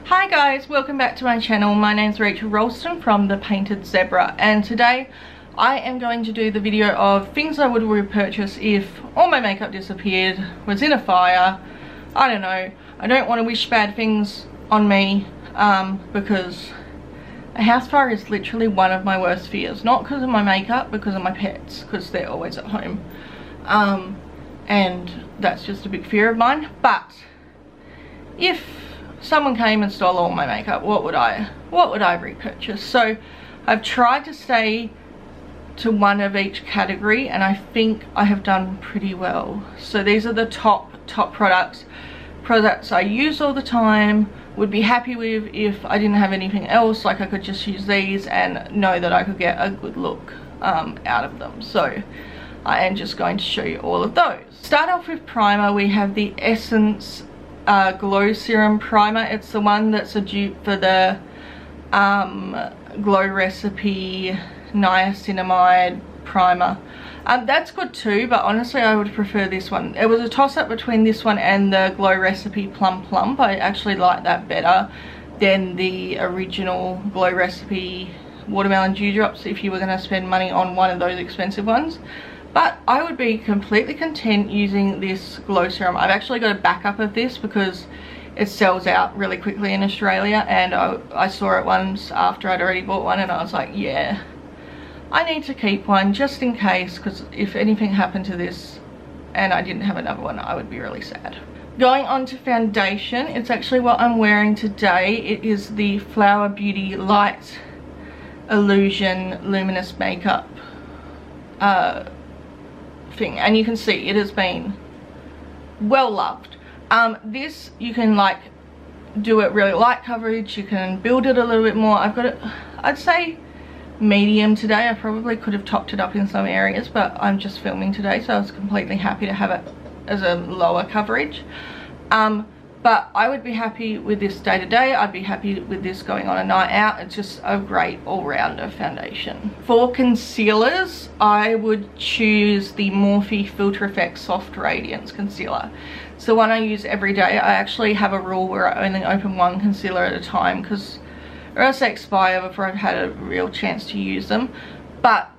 Hi guys, welcome back to my channel. My name's Rachel Ralston from The Painted Zebra, and today I am going to do the video of things I would repurchase if all my makeup disappeared, was in a fire. I don't know. I don't want to wish bad things on me because a house fire is literally one of my worst fears. Not because of my makeup, because of my pets, because they're always at home. And that's just a big fear of mine. But if someone came and stole all my makeup, what would I repurchase? So I've tried to stay to one of each category, and I think I have done pretty well. So these are the top products I use all the time, would be happy with if I didn't have anything else. Like, I could just use these and know that I could get a good look out of them. So I am just going to show you all of those. Start off with primer. We have the Essence Glow Serum Primer. It's the one that's a dupe for the Glow Recipe Niacinamide Primer. That's good too, but honestly I would prefer this one. It was a toss-up between this one and the Glow Recipe Plum Plump. I actually like that better than the original Glow Recipe Watermelon Dewdrops if you were going to spend money on one of those expensive ones. But I would be completely content using this glow serum. I've actually got a backup of this because it sells out really quickly in Australia, and I saw it once after I'd already bought one, and I was like, yeah, I need to keep one just in case, because if anything happened to this and I didn't have another one, I would be really sad. Going on to foundation, it's actually what I'm wearing today. It is the Flower Beauty Light Illusion Luminous Makeup thing, and you can see it has been well loved. This, you can like do it really light coverage, you can build it a little bit more. I've got it, I'd say medium today. I probably could have topped it up in some areas, but I'm just filming today, so I was completely happy to have it as a lower coverage. But I would be happy with this day to day. I'd be happy with this going on a night out. It's just a great all-rounder foundation. For concealers, I would choose the Morphe Filter Effects Soft Radiance Concealer. It's the one I use every day. I actually have a rule where I only open one concealer at a time, because or else they expire before I've had a real chance to use them. But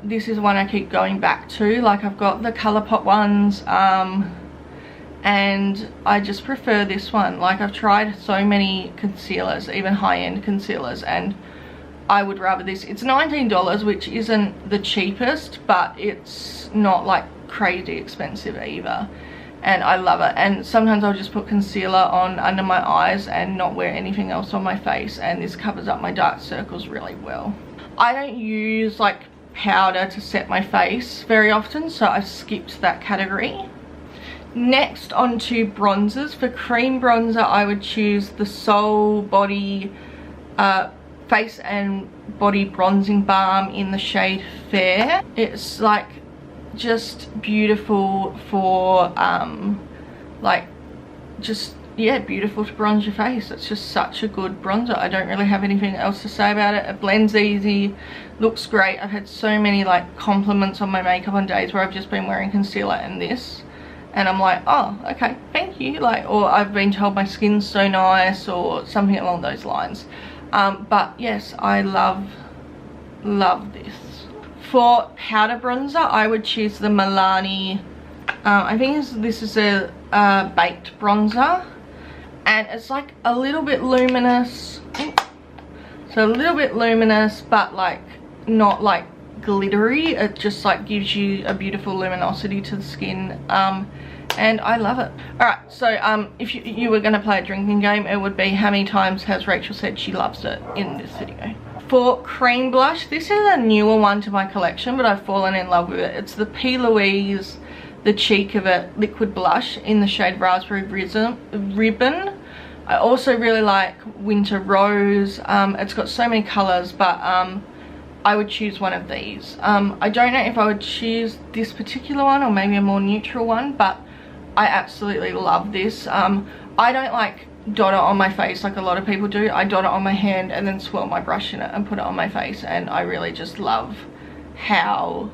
this is one I keep going back to. Like, I've got the ColourPop ones, and I just prefer this one. Like, I've tried so many concealers, even high-end concealers, and I would rather this. It's $19, which isn't the cheapest, but it's not like crazy expensive either, and I love it. And sometimes I'll just put concealer on under my eyes and not wear anything else on my face, and this covers up my dark circles really well. I don't use like powder to set my face very often, so I've skipped that category. Next, on to bronzers. For cream bronzer, I would choose the Sol Body Face and Body Bronzing Balm in the shade Fair. It's like just beautiful for like, just, yeah, beautiful to bronze your face. It's just such a good bronzer. I don't really have anything else to say about it. It blends easy, looks great. I've had so many like compliments on my makeup on days where I've just been wearing concealer and this, and I'm like, oh, okay, thank you. Like, or I've been told my skin's so nice or something along those lines. But yes, I love this. For powder bronzer, I would choose the Milani, I think this is a baked bronzer, and it's like a little bit luminous. So a little bit luminous, but like not like glittery. It just like gives you a beautiful luminosity to the skin, and I love it. Alright, so if you were going to play a drinking game, it would be how many times has Rachel said she loves it in this video. For cream blush, this is a newer one to my collection, but I've fallen in love with it. It's the P. Louise The Cheek of It liquid blush in the shade Raspberry Ribbon. I also really like Winter Rose. It's got so many colours, but I would choose one of these. I don't know if I would choose this particular one or maybe a more neutral one, but I absolutely love this. I don't like dot it on my face like a lot of people do. I dot it on my hand and then swirl my brush in it and put it on my face, and I really just love how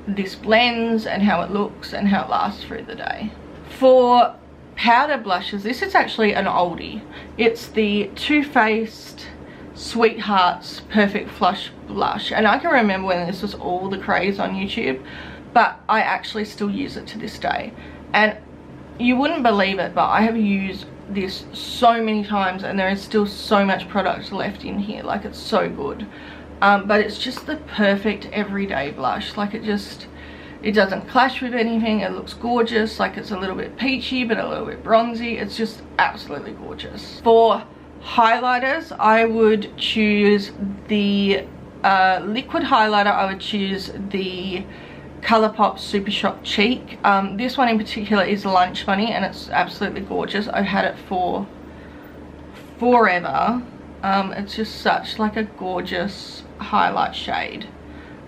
this blends and how it looks and how it lasts through the day. For powder blushes, this is actually an oldie. It's the Too Faced Sweethearts Perfect Flush Blush, and I can remember when this was all the craze on YouTube, but I actually still use it to this day. And you wouldn't believe it, but I have used this so many times and there is still so much product left in here. Like, it's so good. But it's just the perfect everyday blush. Like, it doesn't clash with anything. It looks gorgeous. Like, it's a little bit peachy but a little bit bronzy. It's just absolutely gorgeous. For highlighters, I would choose the liquid highlighter. I would choose the Colourpop Super Shock Cheek. This one in particular is Lunch Money and it's absolutely gorgeous. I've had it for forever. It's just such like a gorgeous highlight shade.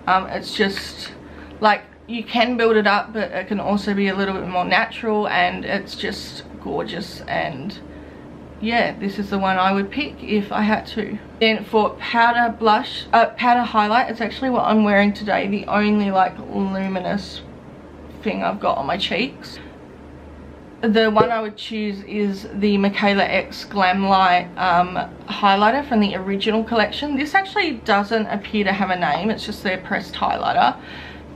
It's just like, you can build it up, but it can also be a little bit more natural, and it's just gorgeous. And yeah, this is the one I would pick if I had to. Then for powder blush, powder highlight, it's actually what I'm wearing today, the only like luminous thing I've got on my cheeks. The one I would choose is the Michaela X Glam Light highlighter from the original collection. This actually doesn't appear to have a name, it's just their pressed highlighter.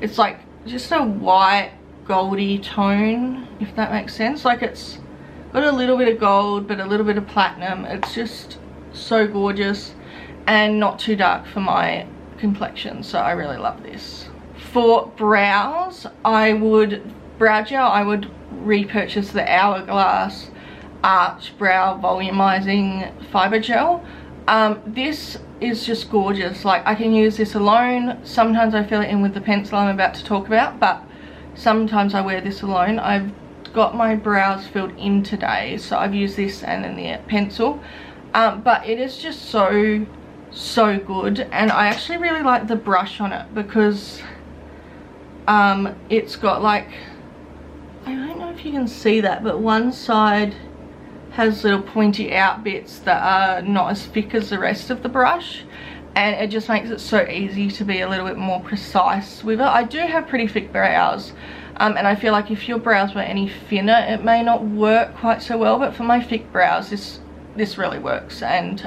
It's like just a white goldy tone, if that makes sense. Like, it's got a little bit of gold but a little bit of platinum. It's just so gorgeous and not too dark for my complexion, so I really love this. For brows, brow gel, I would repurchase the Hourglass Arch Brow Volumizing Fiber Gel. This is just gorgeous. Like, I can use this alone. Sometimes I fill it in with the pencil I'm about to talk about, but sometimes I wear this alone. I've got my brows filled in today, so I've used this and then the pencil. But it is just so good, and I actually really like the brush on it because it's got like, I don't know if you can see that, but one side has little pointy out bits that are not as thick as the rest of the brush, and it just makes it so easy to be a little bit more precise with it. I do have pretty thick brows, and I feel like if your brows were any thinner it may not work quite so well, but for my thick brows this really works, and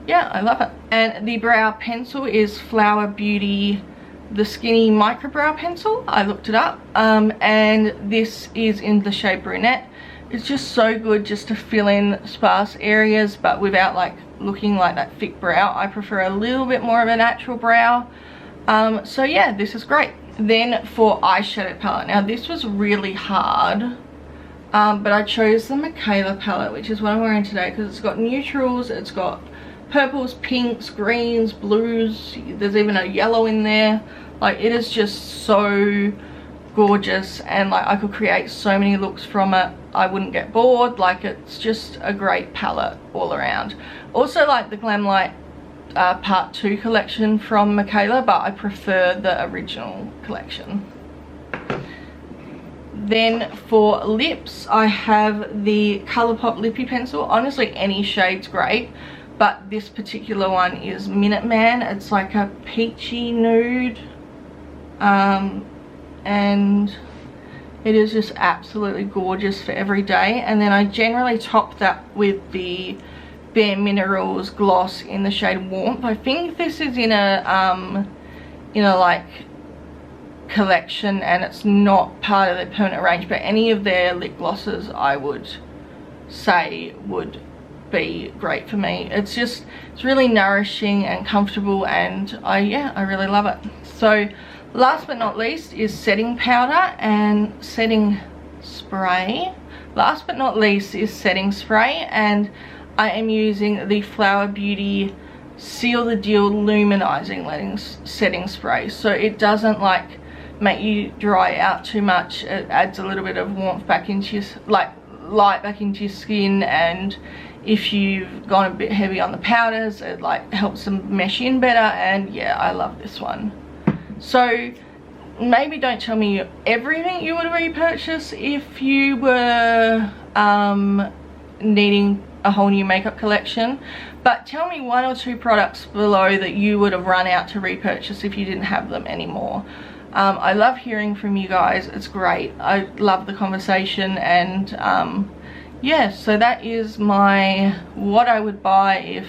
yeah, I love it. And the brow pencil is Flower Beauty the Skinny Micro Brow Pencil. I looked it up, and this is in the shade Brunette. It's just so good just to fill in sparse areas but without like looking like that thick brow. I prefer a little bit more of a natural brow. So yeah, this is great. Then for eyeshadow palette, now this was really hard, but I chose the Michaela palette, which is what I'm wearing today, because it's got neutrals, it's got purples, pinks, greens, blues, there's even a yellow in there. Like, it is just so gorgeous, and like I could create so many looks from it. I wouldn't get bored. Like, it's just a great palette all around. Also like the Glam Light Part 2 collection from Michaela, but I prefer the original collection. Then for lips, I have the Colourpop Lippy Pencil. Honestly, any shade's great, but this particular one is Minuteman. It's like a peachy nude, and it is just absolutely gorgeous for every day. And then I generally top that with the Bare Minerals gloss in the shade Warmth. I think this is in a like collection and it's not part of their permanent range, but any of their lip glosses I would say would be great for me. It's really nourishing and comfortable, and I really love it. So last but not least is setting powder and setting spray. Last but not least is setting spray, and I am using the Flower Beauty Seal the Deal Luminizing Setting Spray. So it doesn't like make you dry out too much. It adds a little bit of warmth back into your, like light back into your skin, and if you've gone a bit heavy on the powders, it like helps them mesh in better. And yeah, I love this one. So maybe don't tell me everything you would repurchase if you were needing a whole new makeup collection, but tell me 1 or 2 products below that you would have run out to repurchase if you didn't have them anymore. I love hearing from you guys. It's great. I love the conversation, and yeah, so that is my what I would buy if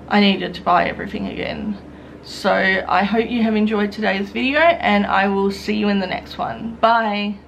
I needed to buy everything again. So I hope you have enjoyed today's video, and I will see you in the next one. Bye.